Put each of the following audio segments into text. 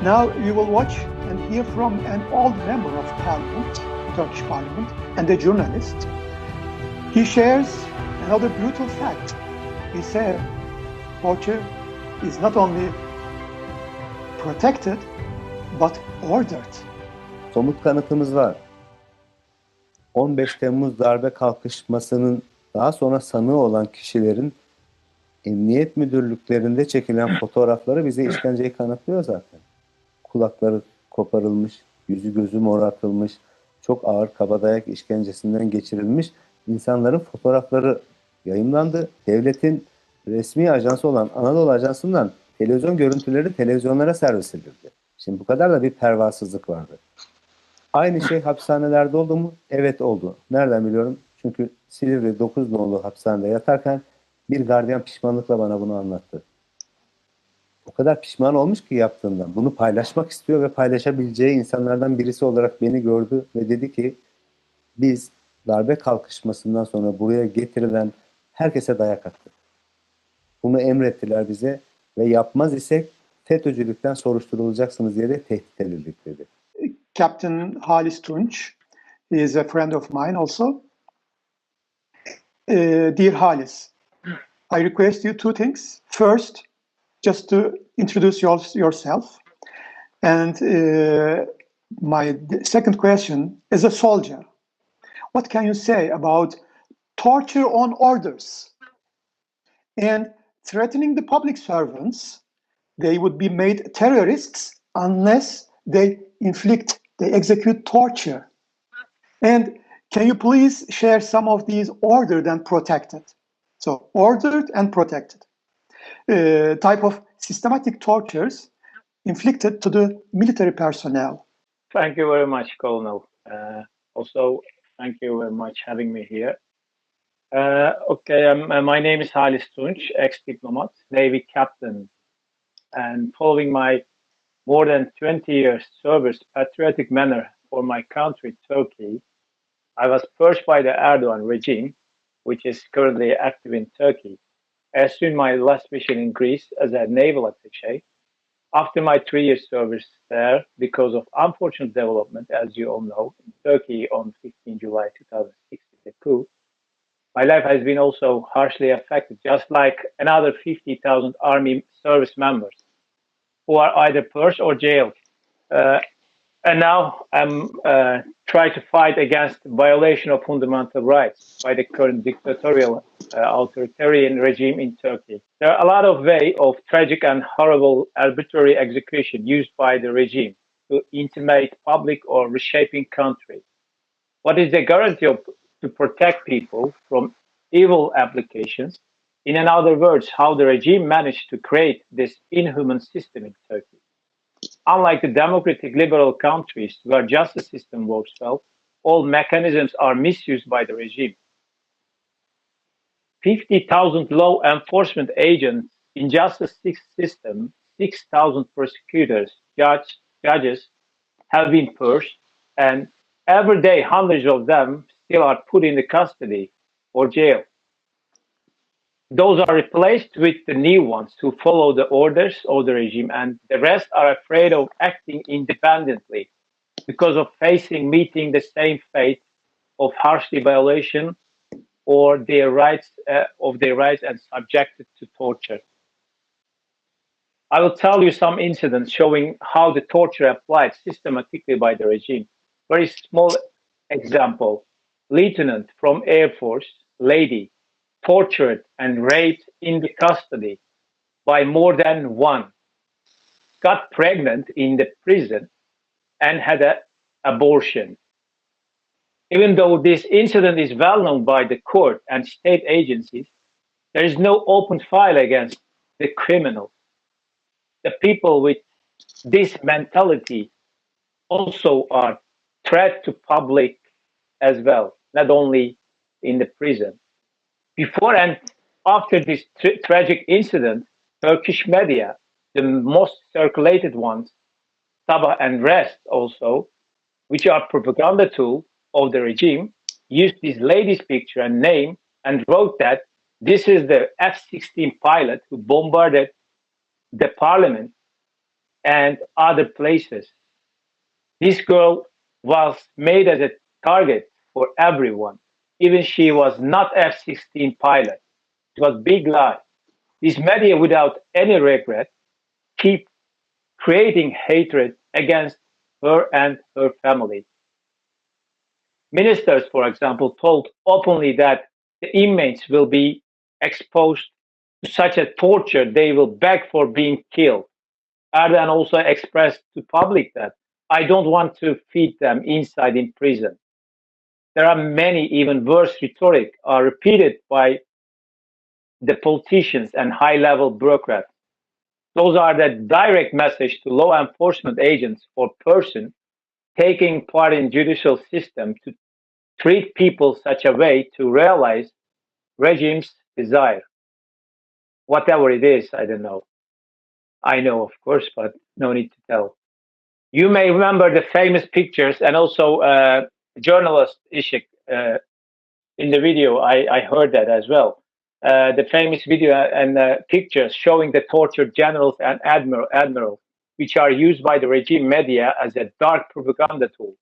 Now you will watch and hear from an old member of Parliament, Turkish Parliament, and a journalist. He shares another brutal fact. He said torture is not only protected but ordered. Somut kanıtımız var. 15 Temmuz darbe kalkışmasının daha sonra sanığı olan kişilerin emniyet müdürlüklerinde çekilen fotoğrafları bize işkenceyi kanıtlıyor zaten. Kulakları koparılmış, yüzü gözü morartılmış, çok ağır kabadayak işkencesinden geçirilmiş insanların fotoğrafları yayımlandı. Devletin resmi ajansı olan Anadolu Ajansı'ndan televizyon görüntüleri televizyonlara servis edildi. Şimdi bu kadar da bir pervasızlık vardı. Aynı şey hapishanelerde oldu mu? Evet oldu. Nereden biliyorum? Çünkü Silivri 9 nolu hapishanede yatarken bir gardiyan pişmanlıkla bana bunu anlattı. O kadar pişman olmuş ki yaptığından. Bunu paylaşmak istiyor ve paylaşabileceği insanlardan birisi olarak beni gördü ve dedi ki biz darbe kalkışmasından sonra buraya getirilen herkese dayak attık. Bunu emrettiler bize ve yapmaz isek FETÖ'cülükten soruşturulacaksınız diye de tehdit edildik dedi. Captain Halis Tunc, he is a friend of mine also. Dear Halis, I request you two things. First, just to introduce yourself. And my second question, as a soldier, what can you say about torture on orders and threatening the public servants? They would be made terrorists unless they execute torture. And can you please share some of these ordered and protected? So ordered and protected type of systematic tortures inflicted to the military personnel. Thank you very much, Colonel. Also, thank you very much having me here. My name is Halis Tunc, ex-diplomat, Navy captain, and following my more than 20 years service patriotic manner for my country, Turkey, I was pushed by the Erdogan regime, which is currently active in Turkey. I assumed my last mission in Greece as a naval attaché. After my 3 years service there, because of unfortunate development, as you all know, in Turkey on 15 July 2016, the coup, my life has been also harshly affected, just like another 50,000 army service members who are either pushed or jailed. And now I'm trying to fight against the violation of fundamental rights by the current dictatorial authoritarian regime in Turkey. There are a lot of ways of tragic and horrible arbitrary execution used by the regime to intimidate public or reshaping country. What is the guarantee to protect people from evil applications? In other words, how the regime managed to create this inhuman system in Turkey. Unlike the democratic liberal countries where justice system works well, all mechanisms are misused by the regime. 50,000 law enforcement agents in justice system, 6,000 prosecutors, judges have been purged, and every day hundreds of them still are put in the custody or jail. Those are replaced with the new ones who follow the orders of the regime, and the rest are afraid of acting independently because of meeting the same fate of harshly violation or their rights and subjected to torture. I will tell you some incidents showing how the torture applied systematically by the regime. Very small example: lieutenant from Air Force, lady, tortured and raped in the custody by more than one, got pregnant in the prison and had an abortion. Even though this incident is well known by the court and state agencies, there is no open file against the criminals. The people with this mentality also are threat to public as well, not only in the prison. Before and after this tragic incident, Turkish media, the most circulated ones, Sabah and rest also, which are propaganda tool of the regime, used this lady's picture and name and wrote that this is the F-16 pilot who bombarded the parliament and other places. This girl was made as a target for everyone. Even she was not F-16 pilot. It was big lie. These media, without any regret, keep creating hatred against her and her family. Ministers, for example, told openly that the inmates will be exposed to such a torture they will beg for being killed. Erdogan also expressed to public that I don't want to feed them inside in prison. There are many even worse rhetoric are repeated by the politicians and high-level bureaucrats. Those are the direct message to law enforcement agents or person taking part in judicial system to treat people such a way to realize regime's desire. Whatever it is, I don't know. I know, of course, but no need to tell. You may remember the famous pictures, and also journalist Ishik in the video. I heard that as well. The famous video and pictures showing the tortured generals and admirals, which are used by the regime media as a dark propaganda tool.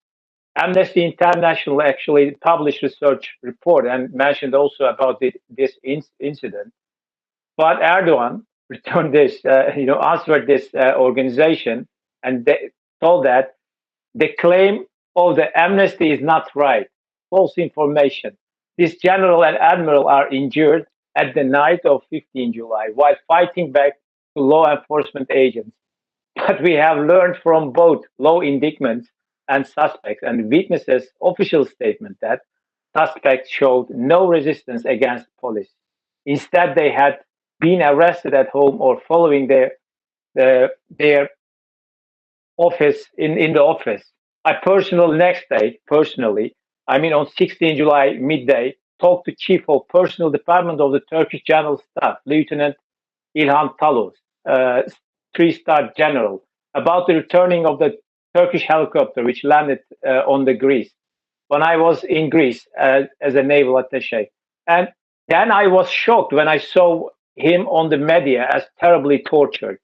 Amnesty International actually published research report and mentioned also about this incident. But Erdogan returned this, answered this organization, and they told that the claim of the amnesty is not right, false information. This general and admiral are injured at the night of 15 July while fighting back to law enforcement agents. But we have learned from both law indictments and suspects and witnesses' official statement that suspects showed no resistance against police. Instead, they had been arrested at home or following their office in the office. I personally, on 16 July midday, talked to Chief of Personnel Department of the Turkish General Staff, Lieutenant İlhan Talos, 3-star general, about the returning of the Turkish helicopter which landed on the Greece when I was in Greece as a naval attaché. And then I was shocked when I saw him on the media as terribly tortured.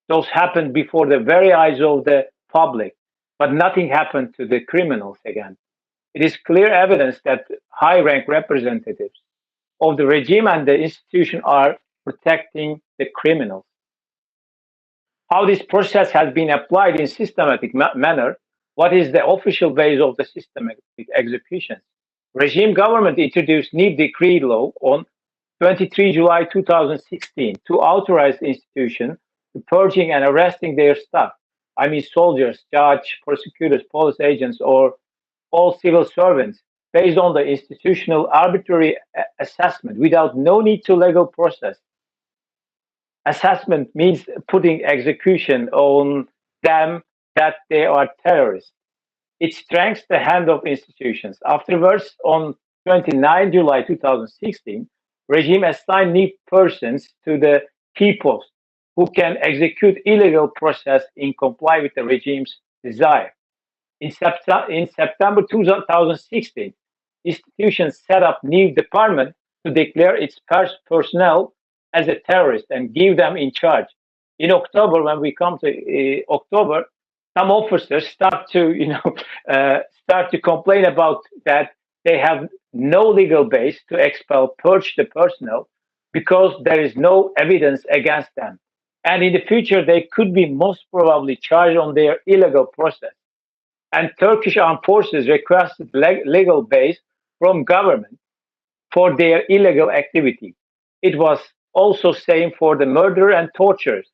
Those happened before the very eyes of the public, but nothing happened to the criminals again. It is clear evidence that high-rank representatives of the regime and the institution are protecting the criminals. How this process has been applied in systematic manner, what is the official base of the systematic executions? Regime government introduced new decree law on 23 July 2016 to authorize the institution to purging and arresting their staff. Soldiers, judge, prosecutors, police agents, or all civil servants, based on the institutional arbitrary assessment without no need to legal process. Assessment means putting execution on them that they are terrorists. It strengthens the hand of institutions. Afterwards, on 29 July 2016, regime assigned new persons to the key posts who can execute illegal process in comply with the regime's desire. In September 2016, institutions set up new department to declare its personnel as a terrorist and give them in charge. In October, when we come to October, some officers start to complain about that they have no legal base to purge the personnel because there is no evidence against them. And in the future, they could be most probably charged on their illegal process. And Turkish armed forces requested legal base from government for their illegal activity. It was also same for the murder and tortures.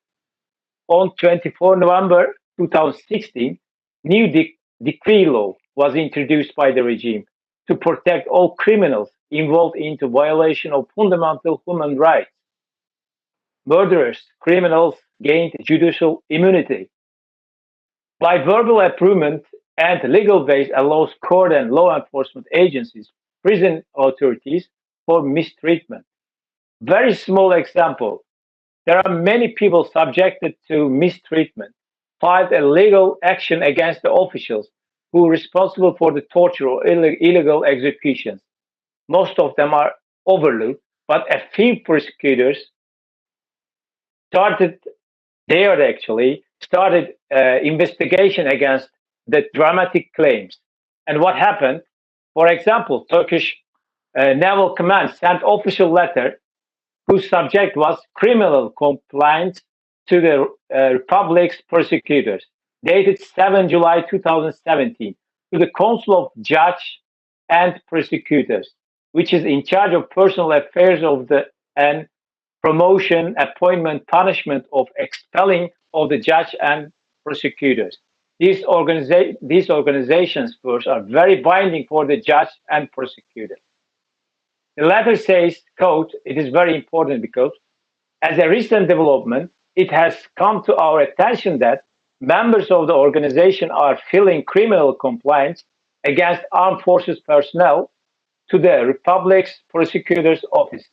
On 24 November 2016, new decree law was introduced by the regime to protect all criminals involved into violation of fundamental human rights. Murderers, criminals gained judicial immunity. By verbal approval and legal base allows court and law enforcement agencies, prison authorities for mistreatment. Very small example. There are many people subjected to mistreatment, filed a legal action against the officials who are responsible for the torture or illegal executions. Most of them are overlooked, but a few prosecutors started there actually started investigation against the dramatic claims. And what happened? For example, Turkish Naval Command sent official letter whose subject was criminal compliance to the Republic's prosecutors, dated 7 July 2017, to the Council of Judge and Prosecutors, which is in charge of personal affairs of the and promotion, appointment, punishment of expelling of the judge and prosecutors. These organizations, first, are very binding for the judge and prosecutor. The letter says, quote, it is very important because as a recent development, it has come to our attention that members of the organization are filing criminal complaints against armed forces personnel to the Republic's prosecutor's office,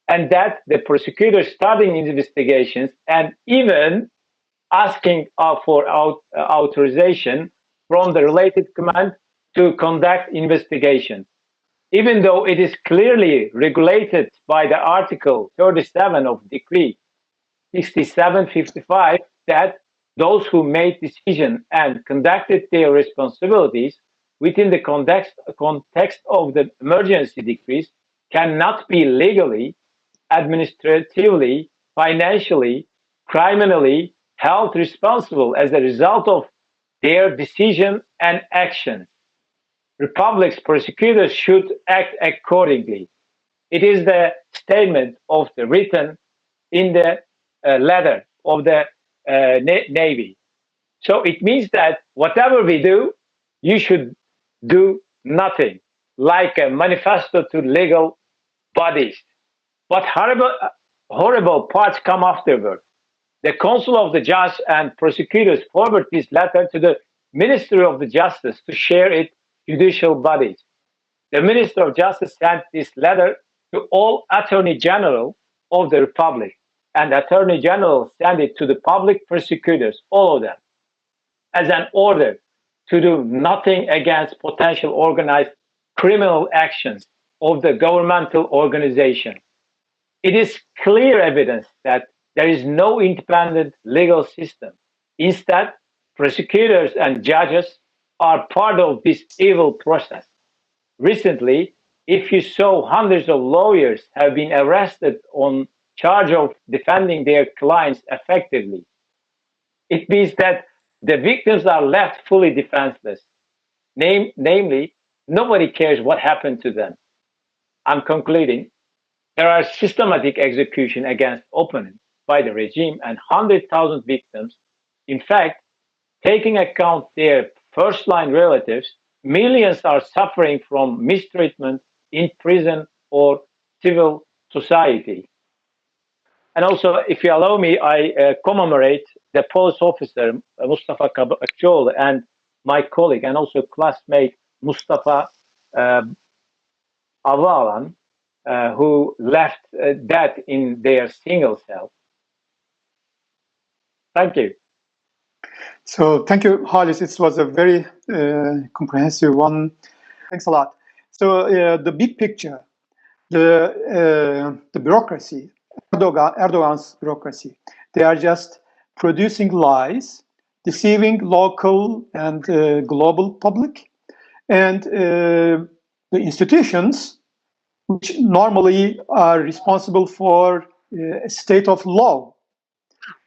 and that the prosecutor starting investigations and even asking for authorization from the related command to conduct investigations, even though it is clearly regulated by the Article 37 of Decree 6755 that those who made decision and conducted their responsibilities within the context of the emergency decrees cannot be legally, administratively, financially, criminally held responsible as a result of their decision and action. Republic's prosecutors should act accordingly. It is the statement of the written in the letter of the Navy. So it means that whatever we do, you should do nothing, like a manifesto to legal bodies. But horrible parts come afterward. The Council of the Judge and Prosecutors forward this letter to the Ministry of the Justice to share it judicial bodies. The Minister of Justice sent this letter to all Attorney General of the Republic, and Attorney General sent it to the public prosecutors, all of them, as an order to do nothing against potential organized criminal actions of the governmental organization. It is clear evidence that there is no independent legal system. Instead, prosecutors and judges are part of this evil process. Recently, if you saw, hundreds of lawyers have been arrested on charge of defending their clients effectively. It means that the victims are left fully defenseless. Namely, nobody cares what happened to them. I'm concluding. There are systematic execution against opponents by the regime and 100,000 victims. In fact, taking account their first-line relatives, millions are suffering from mistreatment in prison or civil society. And also, if you allow me, I commemorate the police officer, Mustafa Kabakçıoğlu, and my colleague and also classmate, Mustafa Avalan, who left death in their single cell. Thank you. So thank you, Halis. It was a very comprehensive one. Thanks a lot. So the big picture, the bureaucracy, Erdogan's bureaucracy, they are just producing lies, deceiving local and global public, and the institutions, which normally are responsible for a state of law.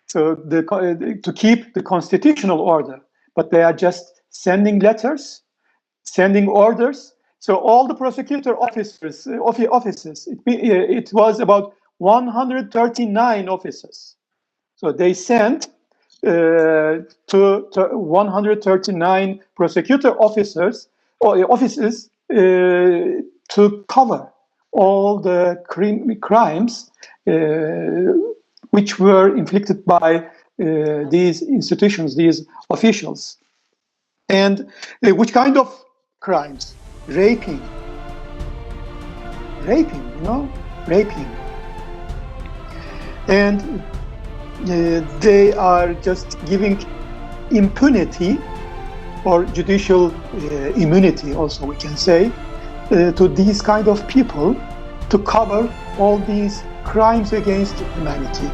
So to keep the constitutional order, but they are just sending letters, sending orders. So all the prosecutor offices, it was about 139 officers. So they sent to 139 prosecutor officers or offices to cover all the crimes which were inflicted by these institutions, these officials. And which kind of crimes? Raping, raping. And they are just giving impunity or judicial immunity, also we can say, to these kind of people to cover all these crimes against humanity.